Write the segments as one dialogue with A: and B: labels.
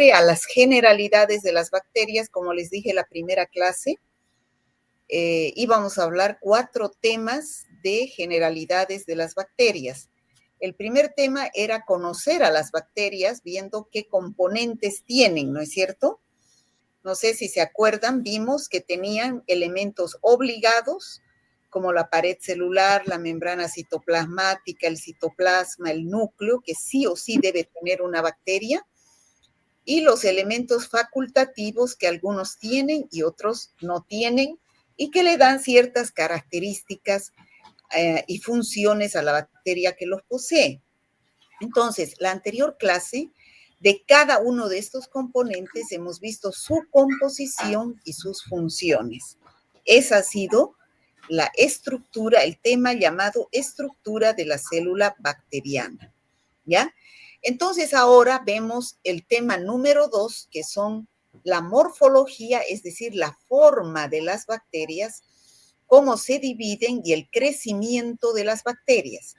A: refiere a las generalidades de las bacterias, como les dije en la primera clase, íbamos a hablar 4 temas de generalidades de las bacterias. El primer tema era conocer a las bacterias, viendo qué componentes tienen, ¿no es cierto? No sé si se acuerdan, vimos que tenían elementos obligados, como la pared celular, la membrana citoplasmática, el citoplasma, el núcleo, que sí o sí debe tener una bacteria, y los elementos facultativos que algunos tienen y otros no tienen, y que le dan ciertas características y funciones a la bacteria que los posee. Entonces, la anterior clase, de cada uno de estos componentes hemos visto su composición y sus funciones. Esa ha sido la estructura, el tema llamado estructura de la célula bacteriana, ¿ya? Entonces, ahora vemos el tema número 2, que son la morfología, es decir, la forma de las bacterias, cómo se dividen y el crecimiento de las bacterias,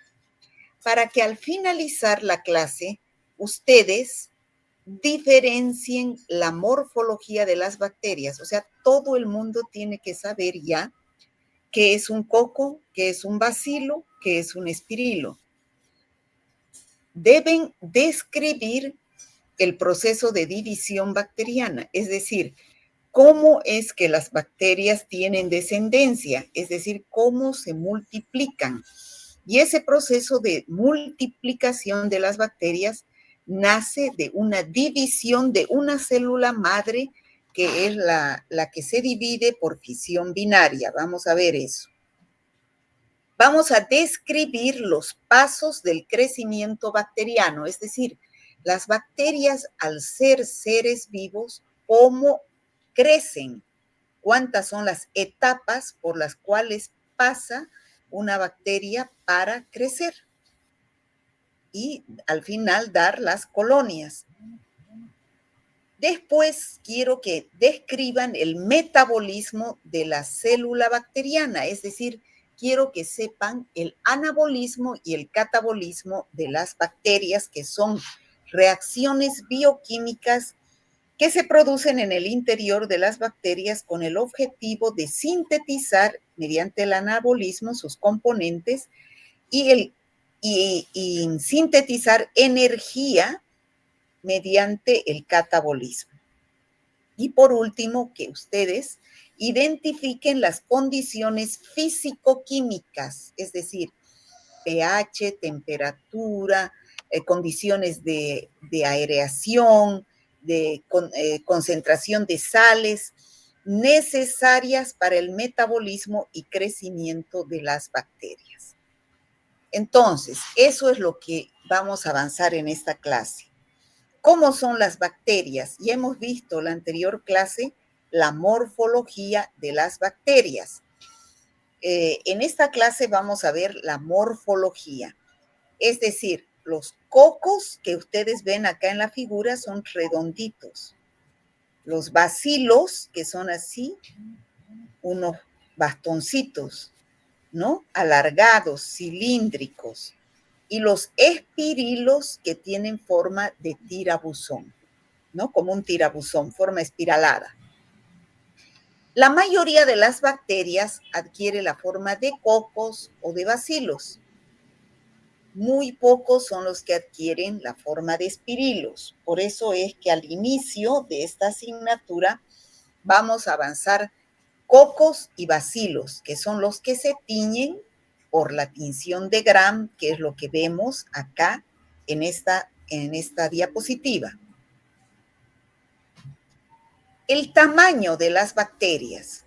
A: para que al finalizar la clase ustedes diferencien la morfología de las bacterias. O sea, todo el mundo tiene que saber ya qué es un coco, qué es un bacilo, qué es un espirilo. Deben describir el proceso de división bacteriana, es decir, cómo es que las bacterias tienen descendencia, es decir, cómo se multiplican. Y ese proceso de multiplicación de las bacterias nace de una división de una célula madre, que es la que se divide por fisión binaria. Vamos a ver eso. Vamos a describir los pasos del crecimiento bacteriano, es decir, las bacterias, al ser seres vivos, cómo crecen, cuántas son las etapas por las cuales pasa una bacteria para crecer y al final dar las colonias. Después quiero que describan el metabolismo de la célula bacteriana, es decir, quiero que sepan el anabolismo y el catabolismo de las bacterias, que son reacciones bioquímicas que se producen en el interior de las bacterias con el objetivo de sintetizar mediante el anabolismo sus componentes y sintetizar energía mediante el catabolismo. Y por último, que ustedes identifiquen las condiciones físico-químicas, es decir, pH, temperatura, condiciones de aireación, de concentración de sales necesarias para el metabolismo y crecimiento de las bacterias. Entonces, eso es lo que vamos a avanzar en esta clase. ¿Cómo son las bacterias? Ya hemos visto en la anterior clase la morfología de las bacterias. En esta clase vamos a ver la morfología. Es decir, los cocos que ustedes ven acá en la figura son redonditos. Los bacilos, que son así, unos bastoncitos, ¿no? Alargados, cilíndricos. Y los espirilos, que tienen forma de tirabuzón, ¿no? Como un tirabuzón, forma espiralada. La mayoría de las bacterias adquiere la forma de cocos o de bacilos. Muy pocos son los que adquieren la forma de espirilos. Por eso es que al inicio de esta asignatura vamos a avanzar cocos y bacilos, que son los que se tiñen por la tinción de Gram, que es lo que vemos acá en esta diapositiva. El tamaño de las bacterias.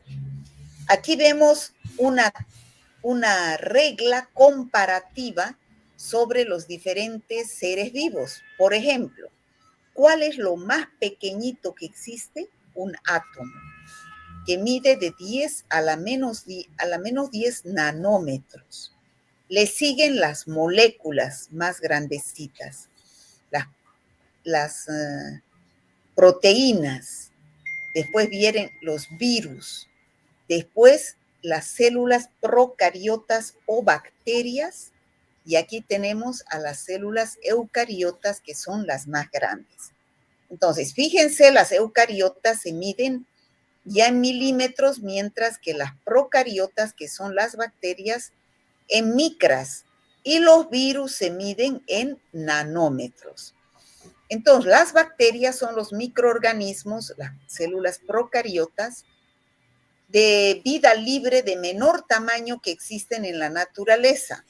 A: Aquí vemos una regla comparativa sobre los diferentes seres vivos. Por ejemplo, ¿cuál es lo más pequeñito que existe? Un átomo, que mide de 10 a la menos 10 nanómetros. Le siguen las moléculas más grandecitas, las proteínas, después vienen los virus, después las células procariotas o bacterias, y aquí tenemos a las células eucariotas, que son las más grandes. Entonces, fíjense, las eucariotas se miden ya en milímetros, mientras que las procariotas, que son las bacterias, en micras, y los virus se miden en nanómetros. Entonces, las bacterias son los microorganismos, las células procariotas, de vida libre de menor tamaño que existen en la naturaleza,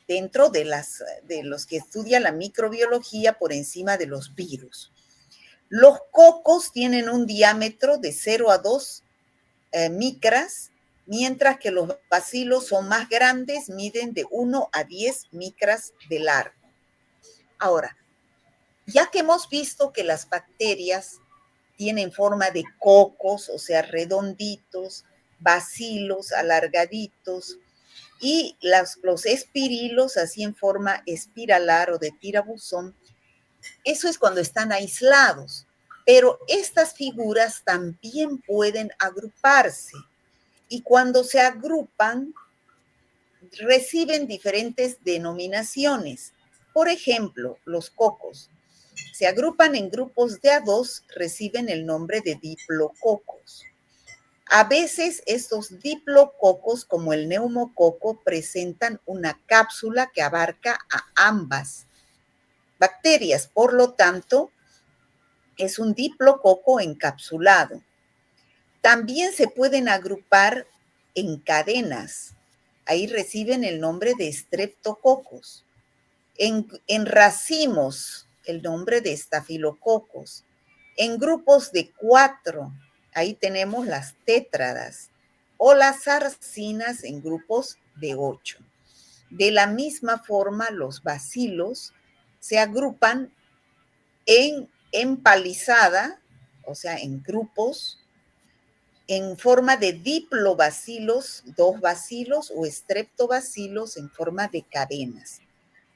A: dentro de los que estudia la microbiología por encima de los virus. Los cocos tienen un diámetro de 0 a 2 micras, mientras que los bacilos son más grandes, miden de 1 a 10 micras de largo. Ahora, ya que hemos visto que las bacterias tienen forma de cocos, o sea, redonditos, bacilos alargaditos, y los espirilos así en forma espiralar o de tirabuzón, eso es cuando están aislados. Pero estas figuras también pueden agruparse, y cuando se agrupan reciben diferentes denominaciones. Por ejemplo, los cocos se agrupan en grupos de a dos, reciben el nombre de diplococos. A veces estos diplococos, como el neumococo, presentan una cápsula que abarca a ambas bacterias. Por lo tanto, es un diplococo encapsulado. También se pueden agrupar en cadenas. Ahí reciben el nombre de streptococos. En racimos, el nombre de estafilococos. En grupos de 4, ahí tenemos las tétradas, o las sarcinas en grupos de 8. De la misma forma, los bacilos se agrupan en empalizada, o sea, en grupos, en forma de diplobacilos, 2 bacilos, o streptobacilos en forma de cadenas.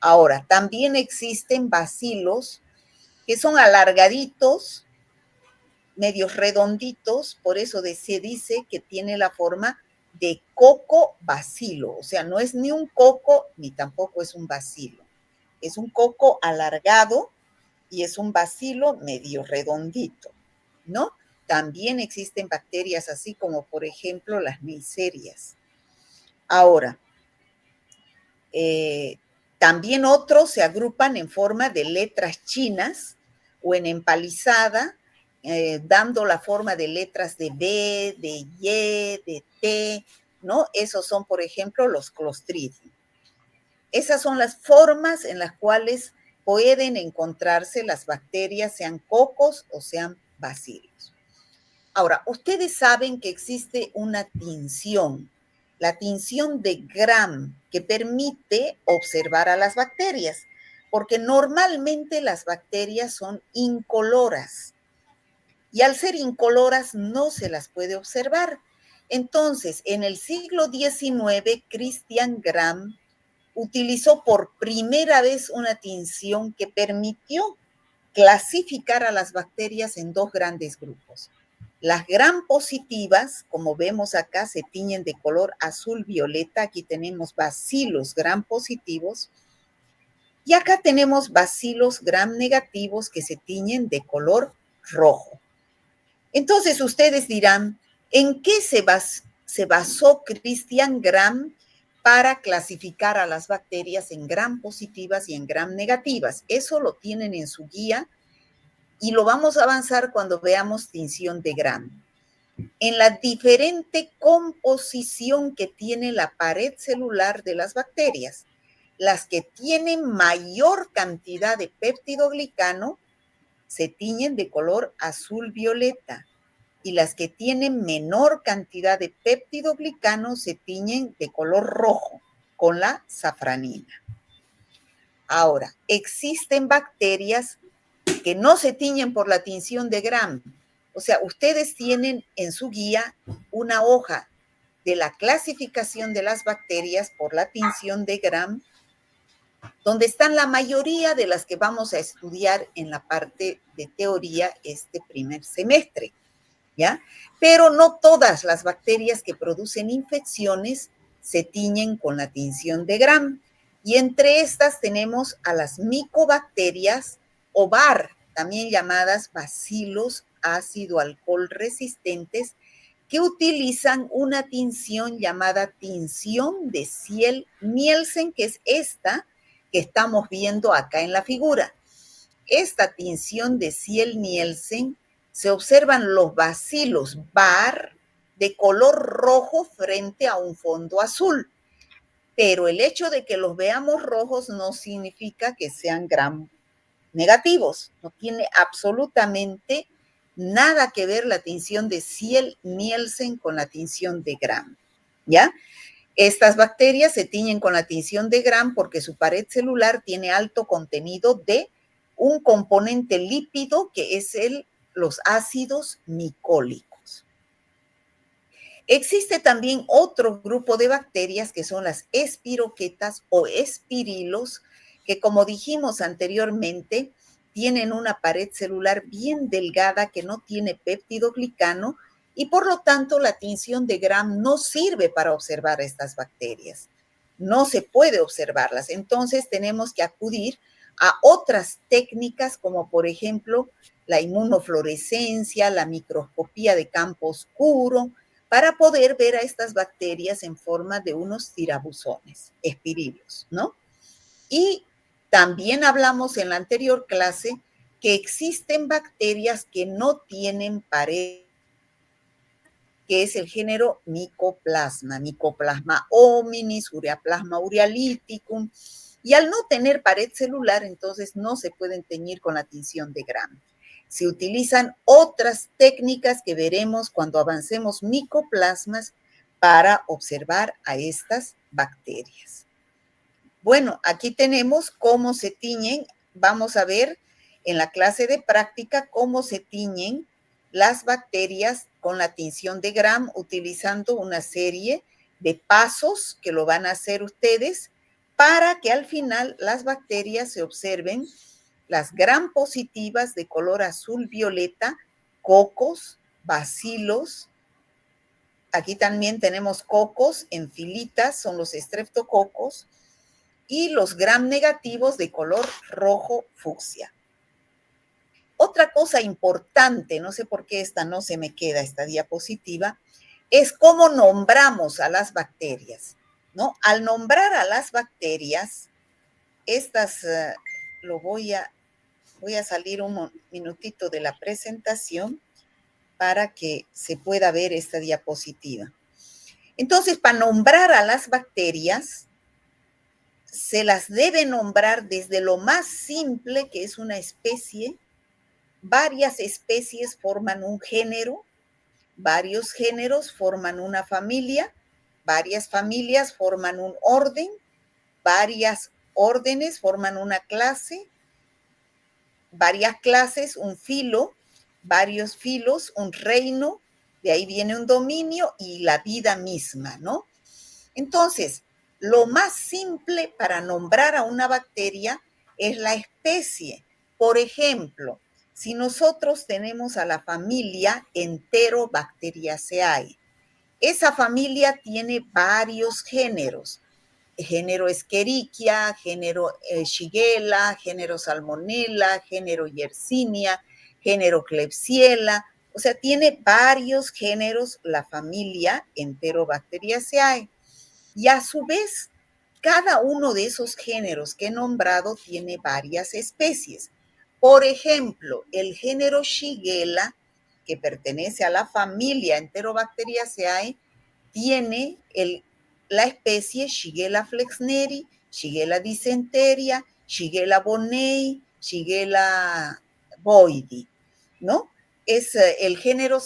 A: Ahora, también existen bacilos que son alargaditos, medios redonditos, por eso se dice que tiene la forma de coco bacilo, o sea, no es ni un coco ni tampoco es un bacilo, es un coco alargado y es un bacilo medio redondito, ¿no? También existen bacterias así como, por ejemplo, las neiserias. Ahora, también otros se agrupan en forma de letras chinas o en empalizada, dando la forma de letras de B, de Y, de T, ¿no? Esos son, por ejemplo, los Clostridium. Esas son las formas en las cuales pueden encontrarse las bacterias, sean cocos o sean bacilos. Ahora, ustedes saben que existe una tinción, la tinción de Gram, que permite observar a las bacterias, porque normalmente las bacterias son incoloras, y al ser incoloras no se las puede observar. Entonces, en el siglo XIX, Christian Gram utilizó por primera vez una tinción que permitió clasificar a las bacterias en 2 grandes grupos. Las gram positivas, como vemos acá, se tiñen de color azul violeta. Aquí tenemos bacilos gram positivos. Y acá tenemos bacilos gram negativos que se tiñen de color rojo. Entonces ustedes dirán, ¿en qué se basó Christian Gram para clasificar a las bacterias en gram positivas y en gram negativas? Eso lo tienen en su guía y lo vamos a avanzar cuando veamos tinción de Gram. En la diferente composición que tiene la pared celular de las bacterias. Las que tienen mayor cantidad de péptidoglicano se tiñen de color azul violeta, y las que tienen menor cantidad de péptidoglicano se tiñen de color rojo con la safranina. Ahora, existen bacterias que no se tiñen por la tinción de Gram. O sea, ustedes tienen en su guía una hoja de la clasificación de las bacterias por la tinción de Gram, donde están la mayoría de las que vamos a estudiar en la parte de teoría este primer semestre, ¿ya? Pero no todas las bacterias que producen infecciones se tiñen con la tinción de Gram. Y entre estas tenemos a las micobacterias o VAR, también llamadas bacilos ácido alcohol resistentes, que utilizan una tinción llamada tinción de Ciel-Nielsen, que es esta que estamos viendo acá en la figura. Esta tinción de Ciel-Nielsen se observan los bacilos bar de color rojo frente a un fondo azul. Pero el hecho de que los veamos rojos no significa que sean gram negativos. No tiene absolutamente nada que ver la tinción de Ciel-Nielsen con la tinción de Gram, ¿ya? Estas bacterias se tiñen con la tinción de Gram porque su pared celular tiene alto contenido de un componente lípido que es los ácidos micólicos. Existe también otro grupo de bacterias que son las espiroquetas o espirilos, que como dijimos anteriormente, tienen una pared celular bien delgada que no tiene péptidoglicano y por lo tanto la tinción de Gram no sirve para observar estas bacterias. No se puede observarlas. Entonces tenemos que acudir a otras técnicas como por ejemplo la inmunofluorescencia, la microscopía de campo oscuro, para poder ver a estas bacterias en forma de unos tirabuzones, espirilos, ¿no? Y también hablamos en la anterior clase que existen bacterias que no tienen pared, que es el género Mycoplasma, Mycoplasma hominis, Ureaplasma urealyticum, y al no tener pared celular, entonces no se pueden teñir con la tinción de Gram. Se utilizan otras técnicas que veremos cuando avancemos micoplasmas para observar a estas bacterias. Bueno, aquí tenemos cómo se tiñen. Vamos a ver en la clase de práctica cómo se tiñen las bacterias con la tinción de Gram utilizando una serie de pasos que lo van a hacer ustedes para que al final las bacterias se observen las gram positivas de color azul violeta, cocos, bacilos. Aquí también tenemos cocos en filitas, son los estreptococos, y los gram negativos de color rojo fucsia. Otra cosa importante, no sé por qué esta no se me queda, esta diapositiva, es cómo nombramos a las bacterias, ¿no? Al nombrar a las bacterias, estas voy a salir un minutito de la presentación para que se pueda ver esta diapositiva. Entonces, para nombrar a las bacterias, se las debe nombrar desde lo más simple, que es una especie. Varias especies forman un género, varios géneros forman una familia, varias familias forman un orden, varias órdenes forman una clase, varias clases, un filo, varios filos, un reino, de ahí viene un dominio y la vida misma, ¿no? Entonces, lo más simple para nombrar a una bacteria es la especie. Por ejemplo, si nosotros tenemos a la familia Enterobacteriaceae, esa familia tiene varios géneros. Género Escherichia, género Shigella, género Salmonella, género Yersinia, género Klebsiella. O sea, tiene varios géneros la familia Enterobacteriaceae. Y a su vez, cada uno de esos géneros que he nombrado tiene varias especies. Por ejemplo, el género Shigella, que pertenece a la familia Enterobacteriaceae, tiene la especie Shigella flexneri, Shigella dysenteria, Shigella bonnei, Shigella boydii, ¿no? Es el género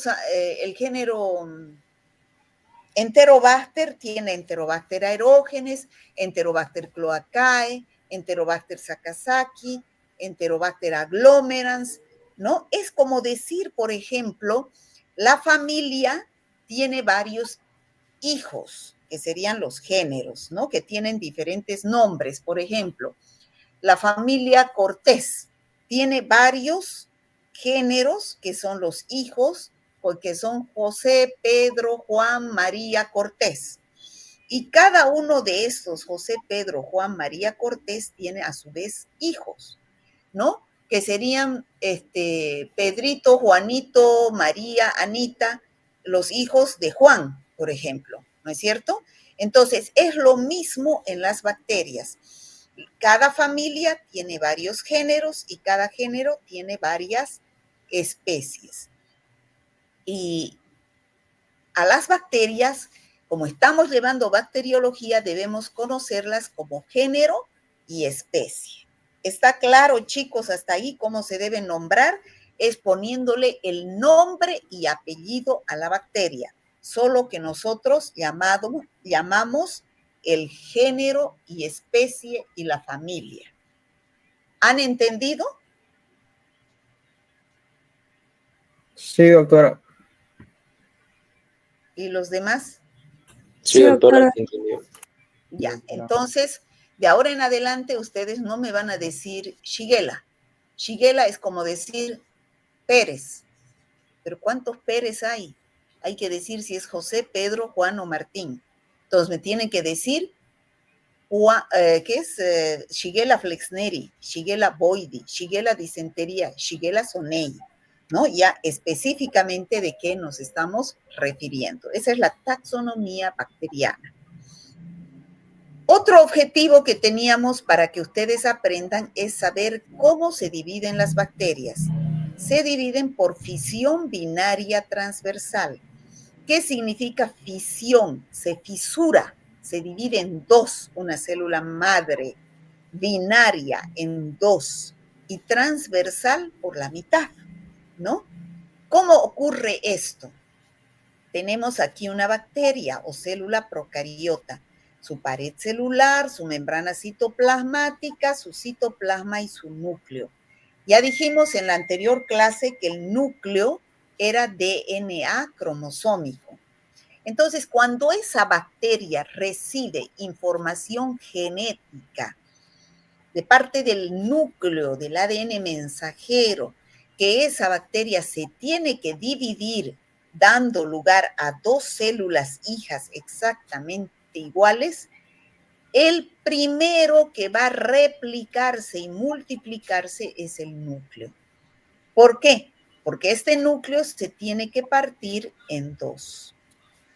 A: Enterobacter tiene Enterobacter aerógenes, Enterobacter cloacae, Enterobacter sakazaki, Enterobacter agglomerans, ¿no? Es como decir, por ejemplo, la familia tiene varios hijos, que serían los géneros, ¿no? Que tienen diferentes nombres. Por ejemplo, la familia Cortés tiene varios géneros que son los hijos, porque son José, Pedro, Juan, María, Cortés. Y cada uno de estos, José, Pedro, Juan, María, Cortés, tiene a su vez hijos, ¿no? que serían Pedrito, Juanito, María, Anita, los hijos de Juan, por ejemplo, ¿no es cierto? Entonces, es lo mismo en las bacterias. Cada familia tiene varios géneros y cada género tiene varias especies. Y a las bacterias, como estamos llevando bacteriología, debemos conocerlas como género y especie. ¿Está claro, chicos, hasta ahí cómo se deben nombrar? Es poniéndole el nombre y apellido a la bacteria, solo que nosotros llamamos el género y especie y la familia. ¿Han entendido?
B: Sí, doctora.
A: ¿Y los demás?
C: Sí, doctora, sí entendió.
A: Ya, entonces, de ahora en adelante ustedes no me van a decir Shigela. Shigela es como decir Pérez. Pero ¿cuántos Pérez hay? Hay que decir si es José, Pedro, Juan o Martín. Entonces me tienen que decir ¿qué es? Shigela flexneri, Shigela boidi, Shigela disentería, Shigela sonei, ¿no? Ya específicamente de qué nos estamos refiriendo. Esa es la taxonomía bacteriana. Otro objetivo que teníamos para que ustedes aprendan es saber cómo se dividen las bacterias. Se dividen por fisión binaria transversal. ¿Qué significa fisión? Se fisura, se divide en dos, una célula madre, binaria en dos y transversal por la mitad, ¿no? ¿Cómo ocurre esto? Tenemos aquí una bacteria o célula procariota, su pared celular, su membrana citoplasmática, su citoplasma y su núcleo. Ya dijimos en la anterior clase que el núcleo era DNA cromosómico. Entonces, cuando esa bacteria recibe información genética de parte del núcleo del ADN mensajero, que esa bacteria se tiene que dividir dando lugar a dos células hijas exactamente iguales, el primero que va a replicarse y multiplicarse es el núcleo. ¿Por qué? Porque este núcleo se tiene que partir en dos,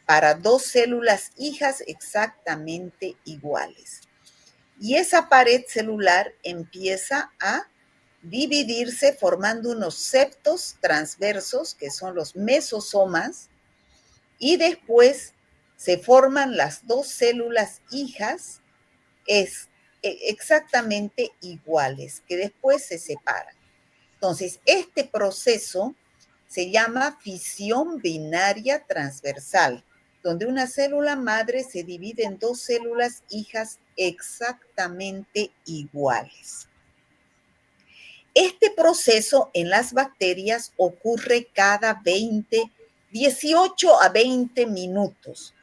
A: para dos células hijas exactamente iguales. Y esa pared celular empieza a dividirse formando unos septos transversos, que son los mesosomas, y después se forman las dos células hijas exactamente iguales, que después se separan. Entonces, este proceso se llama fisión binaria transversal, donde una célula madre se divide en dos células hijas exactamente iguales. Este proceso en las bacterias ocurre cada 18 a 20 minutos,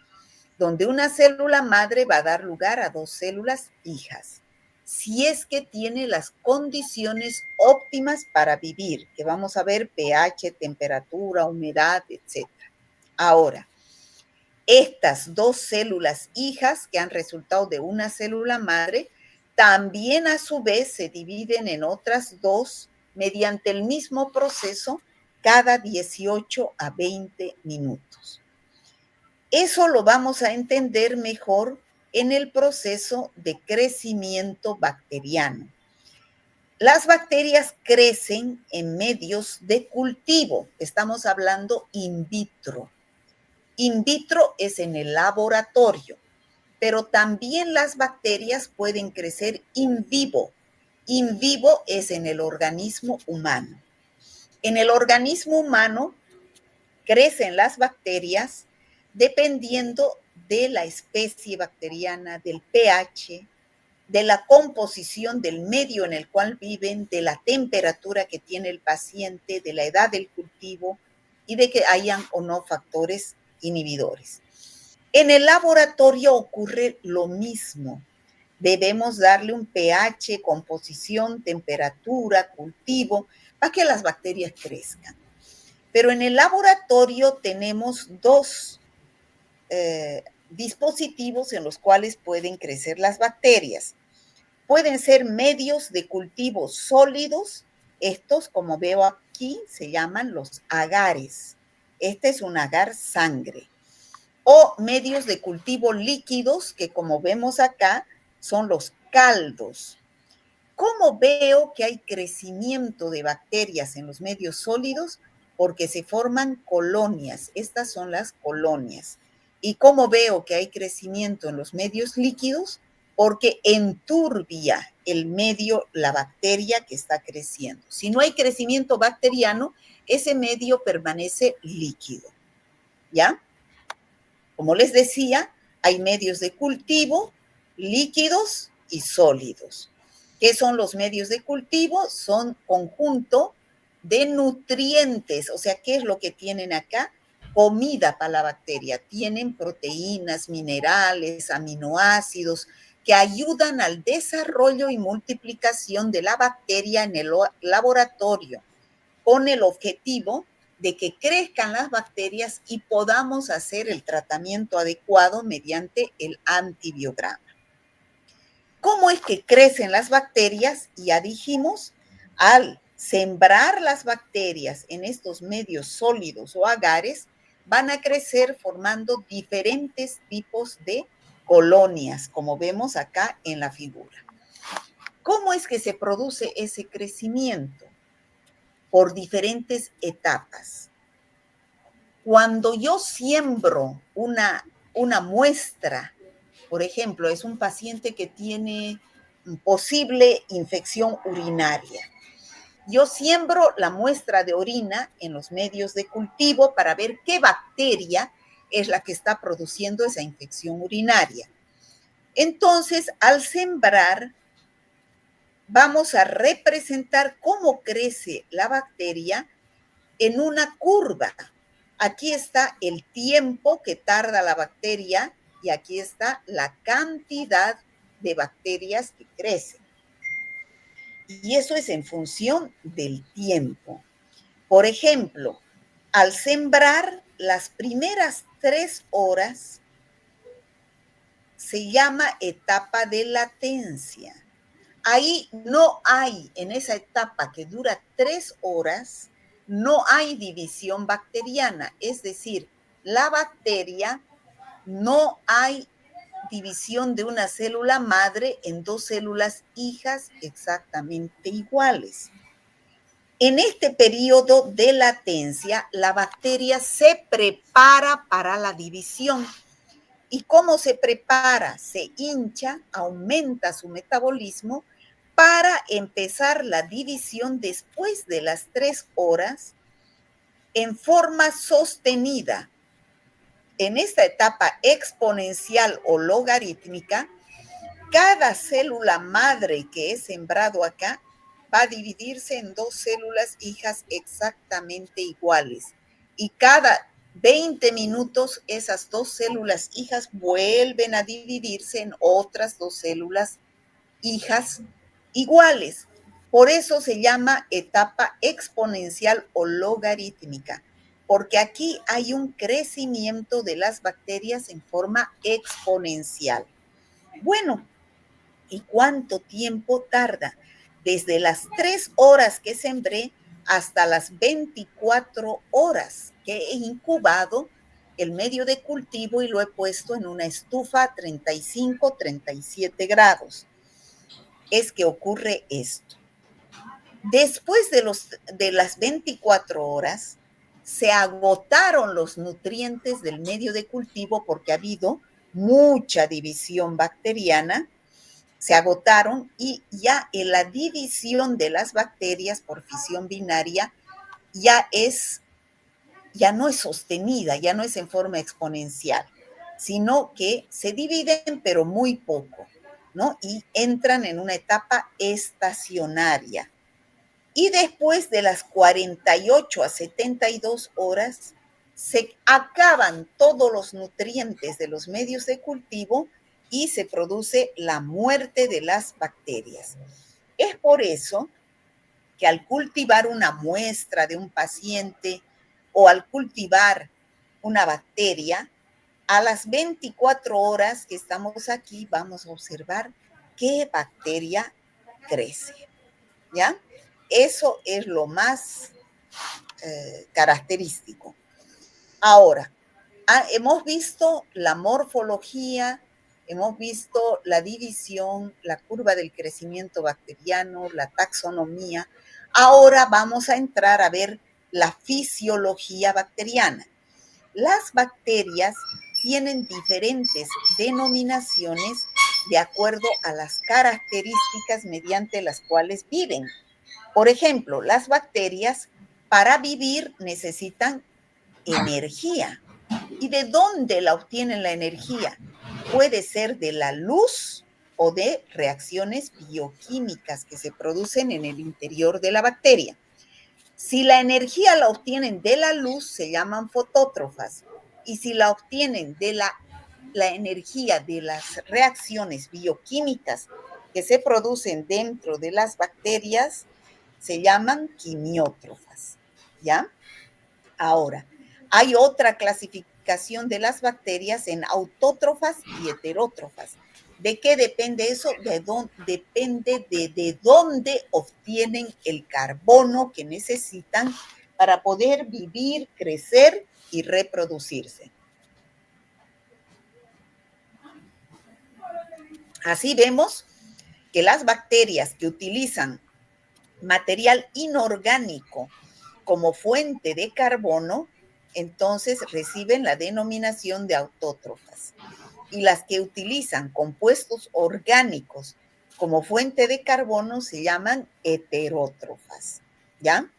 A: donde una célula madre va a dar lugar a dos células hijas, si es que tiene las condiciones óptimas para vivir, que vamos a ver pH, temperatura, humedad, etc. Ahora, estas dos células hijas que han resultado de una célula madre, también a su vez se dividen en otras dos mediante el mismo proceso cada 18 a 20 minutos. Eso lo vamos a entender mejor en el proceso de crecimiento bacteriano. Las bacterias crecen en medios de cultivo, estamos hablando in vitro. In vitro es en el laboratorio, pero también las bacterias pueden crecer in vivo. In vivo es en el organismo humano. En el organismo humano crecen las bacterias dependiendo de la especie bacteriana, del pH, de la composición del medio en el cual viven, de la temperatura que tiene el paciente, de la edad del cultivo y de que hayan o no factores inhibidores. En el laboratorio ocurre lo mismo. Debemos darle un pH, composición, temperatura, cultivo, para que las bacterias crezcan. Pero en el laboratorio tenemos dos dispositivos en los cuales pueden crecer las bacterias. Pueden ser medios de cultivo sólidos Estos, como veo aquí, se llaman los agares. Este es un agar sangre. O medios de cultivo líquidos, que como vemos acá, son los caldos. ¿Cómo veo que hay crecimiento de bacterias en los medios sólidos? Porque se forman colonias. Estas son las colonias. ¿Y cómo veo que hay crecimiento en los medios líquidos? Porque enturbia el medio la bacteria que está creciendo. Si no hay crecimiento bacteriano, ese medio permanece líquido. ¿Ya? Como les decía, hay medios de cultivo líquidos y sólidos. ¿Qué son los medios de cultivo? Son conjunto de nutrientes. O sea, ¿qué es lo que tienen acá? Comida para la bacteria. Tienen proteínas, minerales, aminoácidos que ayudan al desarrollo y multiplicación de la bacteria en el laboratorio, con el objetivo de que crezcan las bacterias y podamos hacer el tratamiento adecuado mediante el antibiograma. ¿Cómo es que crecen las bacterias? Ya dijimos, al sembrar las bacterias en estos medios sólidos o agares, van a crecer formando diferentes tipos de colonias, como vemos acá en la figura. ¿Cómo es que se produce ese crecimiento? Por diferentes etapas. Cuando yo siembro una muestra, por ejemplo, es un paciente que tiene posible infección urinaria. Yo siembro la muestra de orina en los medios de cultivo para ver qué bacteria es la que está produciendo esa infección urinaria. Entonces, al sembrar, vamos a representar cómo crece la bacteria en una curva. Aquí está el tiempo que tarda la bacteria y aquí está la cantidad de bacterias que crecen. Y eso es en función del tiempo. Por ejemplo, al sembrar las primeras 3 horas se llama etapa de latencia. Ahí no hay, en esa etapa que dura 3 horas, no hay división bacteriana, es decir, la bacteria no hay división de una célula madre en 2 células hijas exactamente iguales. En este periodo de latencia, la bacteria se prepara para la división. ¿Y cómo se prepara? Se hincha, aumenta su metabolismo para empezar la división después de las 3 horas en forma sostenida. En esta etapa exponencial o logarítmica, cada célula madre que es sembrado acá va a dividirse en 2 células hijas exactamente iguales. Y cada 20 minutos esas 2 células hijas vuelven a dividirse en otras 2 células hijas iguales. Por eso se llama etapa exponencial o logarítmica, porque aquí hay un crecimiento de las bacterias en forma exponencial. Bueno, ¿y cuánto tiempo tarda? Desde las 3 horas que sembré hasta las 24 horas que he incubado el medio de cultivo y lo he puesto en una estufa a 35, 37 grados. Es que ocurre esto. Después de las 24 horas, se agotaron los nutrientes del medio de cultivo porque ha habido mucha división bacteriana, se agotaron y ya en la división de las bacterias por fisión binaria ya no es sostenida, ya no es en forma exponencial, sino que se dividen pero muy poco, ¿no? Y entran en una etapa estacionaria. Y después de las 48 a 72 horas, se acaban todos los nutrientes de los medios de cultivo y se produce la muerte de las bacterias. Es por eso que al cultivar una muestra de un paciente o al cultivar una bacteria, a las 24 horas que estamos aquí, vamos a observar qué bacteria crece, ¿ya? Eso es lo más característico. Ahora, hemos visto la morfología, hemos visto la división, la curva del crecimiento bacteriano, la taxonomía. Ahora vamos a entrar a ver la fisiología bacteriana. Las bacterias tienen diferentes denominaciones de acuerdo a las características mediante las cuales viven. Por ejemplo, las bacterias para vivir necesitan energía. ¿Y de dónde la obtienen la energía? Puede ser de la luz o de reacciones bioquímicas que se producen en el interior de la bacteria. Si la energía la obtienen de la luz, se llaman fotótrofas. Y si la obtienen de la energía de las reacciones bioquímicas que se producen dentro de las bacterias, se llaman quimiótrofas. ¿Ya? Ahora, hay otra clasificación de las bacterias en autótrofas y heterótrofas. ¿De qué depende eso? Depende de dónde obtienen el carbono que necesitan para poder vivir, crecer y reproducirse. Así vemos que las bacterias que utilizan material inorgánico como fuente de carbono, entonces reciben la denominación de autótrofas. Y las que utilizan compuestos orgánicos como fuente de carbono se llaman heterótrofas. ¿Ya?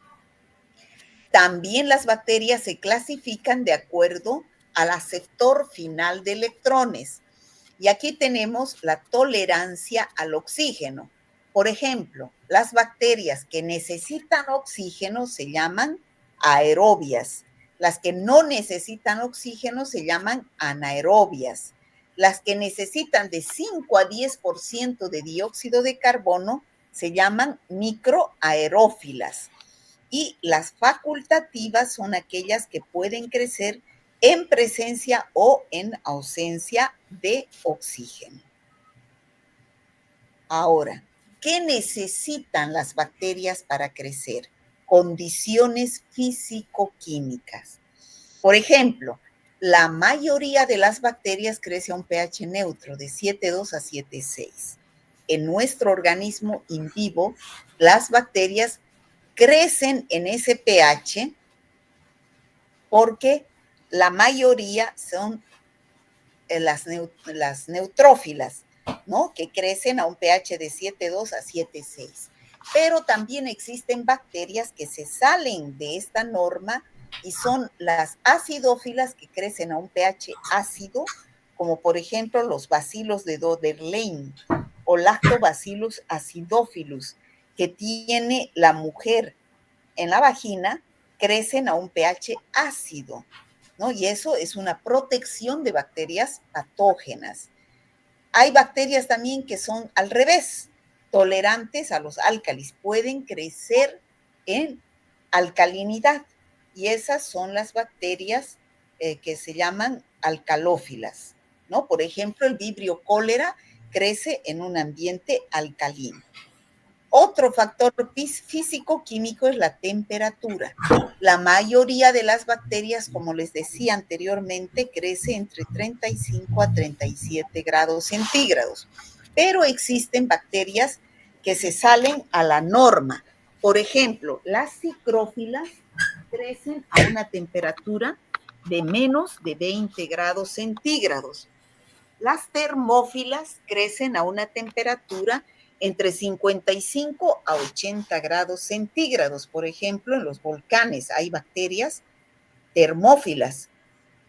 A: También las bacterias se clasifican de acuerdo al aceptor final de electrones. Y aquí tenemos la tolerancia al oxígeno. Por ejemplo, las bacterias que necesitan oxígeno se llaman aerobias. Las que no necesitan oxígeno se llaman anaerobias. Las que necesitan de 5 a 10% de dióxido de carbono se llaman microaerófilas. Y las facultativas son aquellas que pueden crecer en presencia o en ausencia de oxígeno. Ahora, ¿qué necesitan las bacterias para crecer? Condiciones físico-químicas. Por ejemplo, la mayoría de las bacterias crece a un pH neutro de 7,2 a 7,6. En nuestro organismo in vivo, las bacterias crecen en ese pH porque la mayoría son las neutrófilas, ¿no? Que crecen a un pH de 7,2 a 7,6. Pero también existen bacterias que se salen de esta norma y son las acidófilas que crecen a un pH ácido, como por ejemplo los bacilos de Doderlein o Lactobacillus acidophilus, que tiene la mujer en la vagina, crecen a un pH ácido, ¿no? Y eso es una protección de bacterias patógenas. Hay bacterias también que son al revés, tolerantes a los álcalis, pueden crecer en alcalinidad, y esas son las bacterias que se llaman alcalófilas, ¿no? Por ejemplo, el Vibrio cólera crece en un ambiente alcalino. Otro factor físico-químico es la temperatura. La mayoría de las bacterias, como les decía anteriormente, crece entre 35 a 37 grados centígrados. Pero existen bacterias que se salen a la norma. Por ejemplo, las psicrófilas crecen a una temperatura de menos de 20 grados centígrados. Las termófilas crecen a una temperatura entre 55 a 80 grados centígrados. Por ejemplo, en los volcanes hay bacterias termófilas.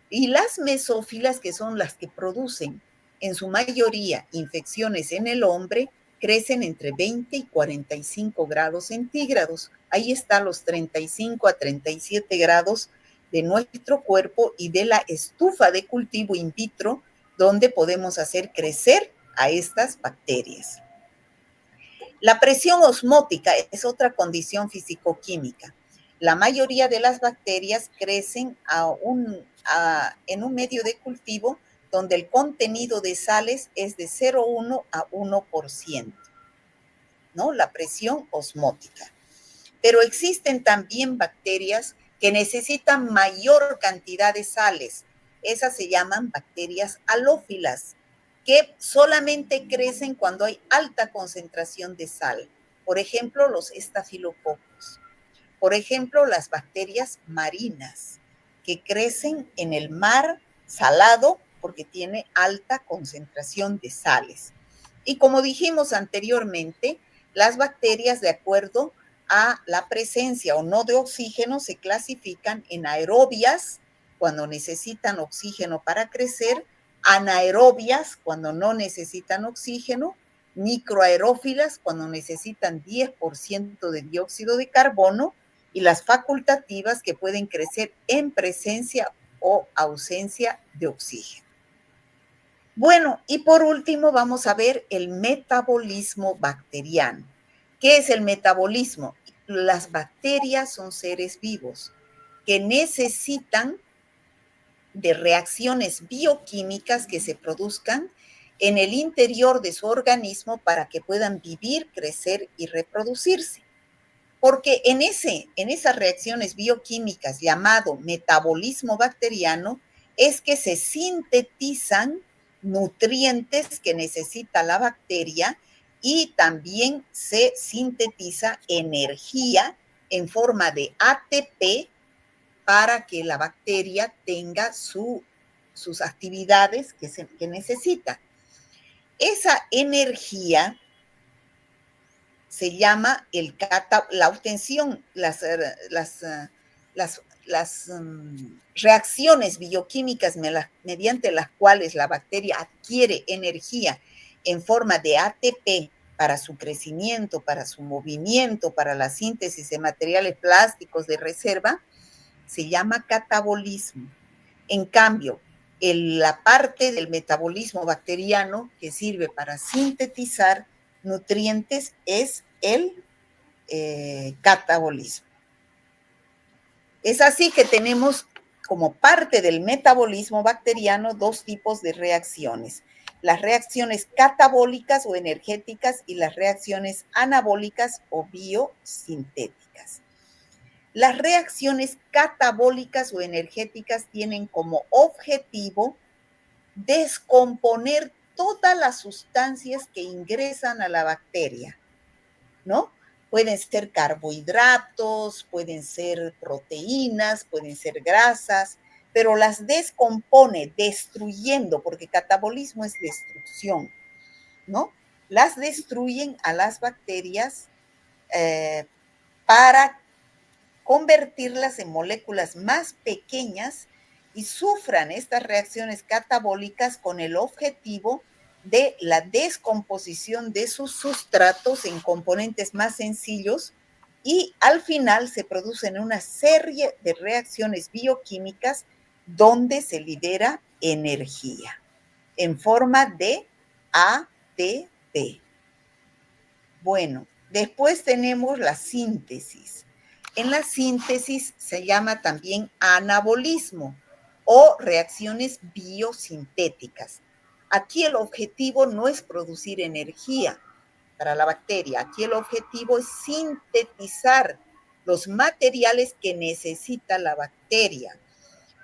A: Y las mesófilas, que son las que producen en su mayoría infecciones en el hombre, crecen entre 20 y 45 grados centígrados. Ahí están los 35 a 37 grados de nuestro cuerpo y de la estufa de cultivo in vitro, donde podemos hacer crecer a estas bacterias. La presión osmótica es otra condición físico-química. La mayoría de las bacterias crecen en un medio de cultivo donde el contenido de sales es de 0,1 a 1%, ¿no? La presión osmótica. pero existen también bacterias que necesitan mayor cantidad de sales. Esas se llaman bacterias halófilas, que solamente crecen cuando hay alta concentración de sal. Por ejemplo, los estafilococos. Por ejemplo, las bacterias marinas, que crecen en el mar salado porque tiene alta concentración de sales. Y como dijimos anteriormente, las bacterias, de acuerdo a la presencia o no de oxígeno, se clasifican en aerobias, cuando necesitan oxígeno para crecer, anaerobias, cuando no necesitan oxígeno, microaerófilas, cuando necesitan 10% de dióxido de carbono, y las facultativas, que pueden crecer en presencia o ausencia de oxígeno. Bueno, y por último vamos a ver el metabolismo bacteriano. ¿Qué es el metabolismo? Las bacterias son seres vivos que necesitan de reacciones bioquímicas que se produzcan en el interior de su organismo para que puedan vivir, crecer y reproducirse. Porque en esas reacciones bioquímicas llamado metabolismo bacteriano es que se sintetizan nutrientes que necesita la bacteria y también se sintetiza energía en forma de ATP para que la bacteria tenga sus actividades que necesita. Esa energía se llama la obtención, las reacciones bioquímicas mediante las cuales la bacteria adquiere energía en forma de ATP para su crecimiento, para su movimiento, para la síntesis de materiales plásticos de reserva, se llama catabolismo. En cambio, la parte del metabolismo bacteriano que sirve para sintetizar nutrientes es el catabolismo. Es así que tenemos como parte del metabolismo bacteriano dos tipos de reacciones: las reacciones catabólicas o energéticas y las reacciones anabólicas o biosintéticas. Las reacciones catabólicas o energéticas tienen como objetivo descomponer todas las sustancias que ingresan a la bacteria, ¿no? Pueden ser carbohidratos, pueden ser proteínas, pueden ser grasas, pero las descompone destruyendo, porque catabolismo es destrucción, ¿no? Las destruyen a las bacterias para convertirlas en moléculas más pequeñas y sufran estas reacciones catabólicas con el objetivo de la descomposición de sus sustratos en componentes más sencillos, y al final se producen una serie de reacciones bioquímicas donde se libera energía en forma de ATP. Bueno, después tenemos la síntesis. En la síntesis se llama también anabolismo o reacciones biosintéticas. Aquí el objetivo no es producir energía para la bacteria, aquí el objetivo es sintetizar los materiales que necesita la bacteria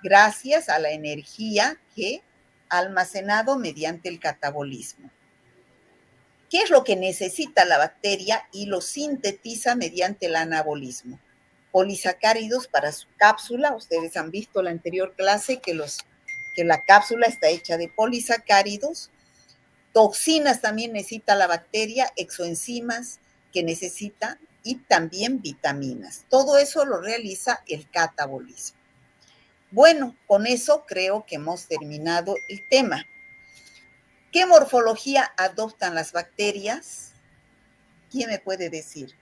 A: gracias a la energía que ha almacenado mediante el catabolismo. ¿Qué es lo que necesita la bacteria y lo sintetiza mediante el anabolismo? Polisacáridos para su cápsula. Ustedes han visto en la anterior clase que la cápsula está hecha de polisacáridos. Toxinas también necesita la bacteria, exoenzimas que necesita, y también vitaminas. Todo eso lo realiza el catabolismo. Bueno, con eso creo que hemos terminado el tema. ¿Qué morfología adoptan las bacterias? ¿Quién me puede decir?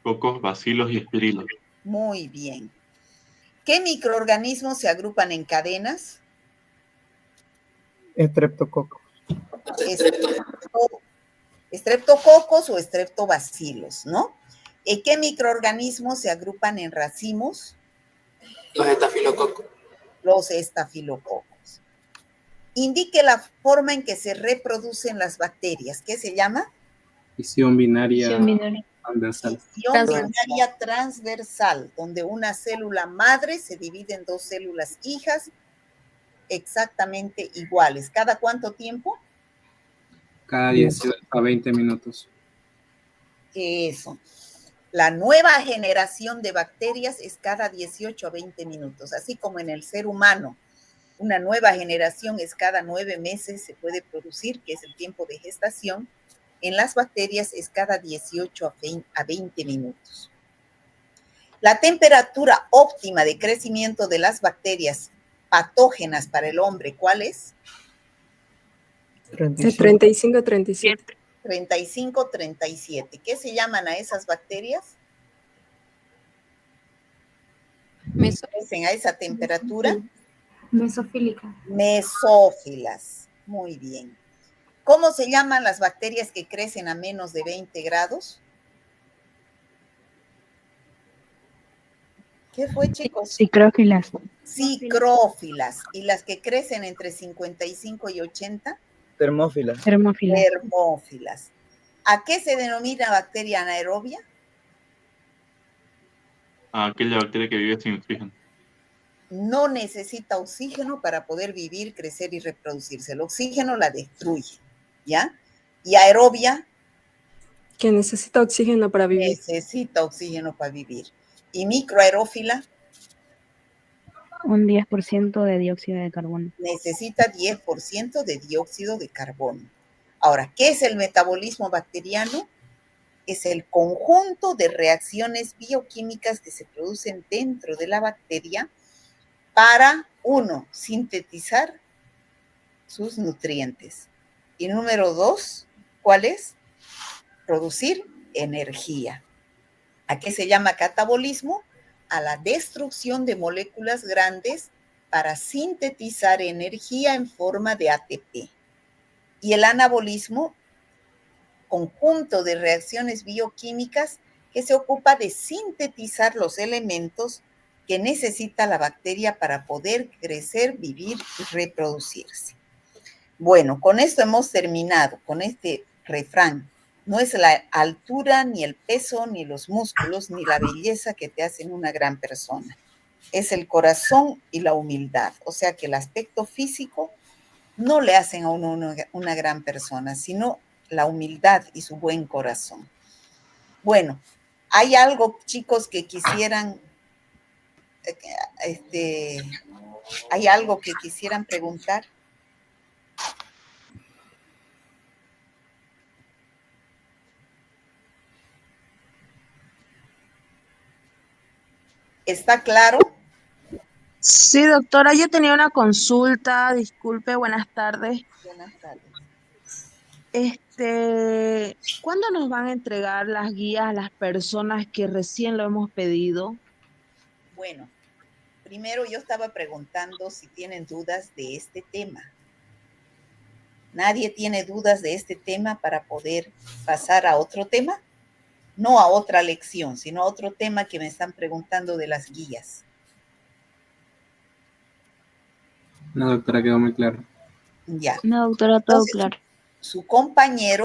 C: Cocos, bacilos y espirilos.
A: Muy bien. ¿Qué microorganismos se agrupan en cadenas?
B: Estreptococos.
A: Estreptococos o estreptobacilos, ¿no? ¿Qué microorganismos se agrupan en racimos?
D: Los estafilococos.
A: Los estafilococos. Indique la forma en que se reproducen las bacterias. ¿Qué se llama?
E: Fisión binaria.
B: Transversal.
A: División binaria transversal, donde una célula madre se divide en dos células hijas exactamente iguales. ¿Cada cuánto tiempo?
B: Cada 18 a 20 minutos.
A: Eso. La nueva generación de bacterias es cada 18 a 20 minutos, así como en el ser humano. Una nueva generación es cada 9 meses se puede producir, que es el tiempo de gestación. En las bacterias es cada 18 a 20 minutos. La temperatura óptima de crecimiento de las bacterias patógenas para el hombre, ¿cuál es?
E: 35 a 37.
A: 35, 37. ¿Qué se llaman a esas bacterias? Crecen a esa temperatura.
F: Mesofílica.
A: Mesófilas. Muy bien. ¿Cómo se llaman las bacterias que crecen a menos de 20 grados? ¿Qué fue, chicos?
F: Psicrófilas.
A: Psicrófilas. ¿Y las que crecen entre 55 y 80?
B: Termófilas.
F: Termófilas.
A: Termófilas. ¿A qué se denomina bacteria anaerobia?
C: A aquella bacteria que vive sin oxígeno.
A: No necesita oxígeno para poder vivir, crecer y reproducirse. El oxígeno la destruye, ¿ya? Y aerobia
E: Que necesita oxígeno para vivir.
A: necesita oxígeno para vivir. Y microaerófila
F: Un 10% de dióxido de carbono.
A: necesita 10% de dióxido de carbono. Ahora, ¿qué es el metabolismo bacteriano? Es el conjunto de reacciones bioquímicas que se producen dentro de la bacteria para, uno, sintetizar sus nutrientes. Y número 2, ¿cuál es? Producir energía. ¿A qué se llama catabolismo? A la destrucción de moléculas grandes para sintetizar energía en forma de ATP. Y el anabolismo, conjunto de reacciones bioquímicas que se ocupa de sintetizar los elementos que necesita la bacteria para poder crecer, vivir y reproducirse. Bueno, con esto hemos terminado, con este refrán. No es la altura, ni el peso, ni los músculos, ni la belleza que te hacen una gran persona. Es el corazón y la humildad. O sea que el aspecto físico no le hacen a uno una gran persona, sino la humildad y su buen corazón. Bueno, ¿hay algo, chicos, que quisieran, hay algo que quisieran preguntar? ¿Está claro?
G: Sí, doctora, yo tenía una consulta, disculpe, buenas tardes.
A: Buenas tardes.
G: ¿Cuándo nos van a entregar las guías a las personas que recién lo hemos pedido?
A: Bueno, primero yo estaba preguntando si tienen dudas de este tema. ¿Nadie tiene dudas de este tema para poder pasar a otro tema? No a otra lección, sino a otro tema que me están preguntando de las guías.
B: No, doctora, quedó muy claro.
A: Ya.
F: No, doctora, todo
A: Entonces,
F: claro.
A: su compañero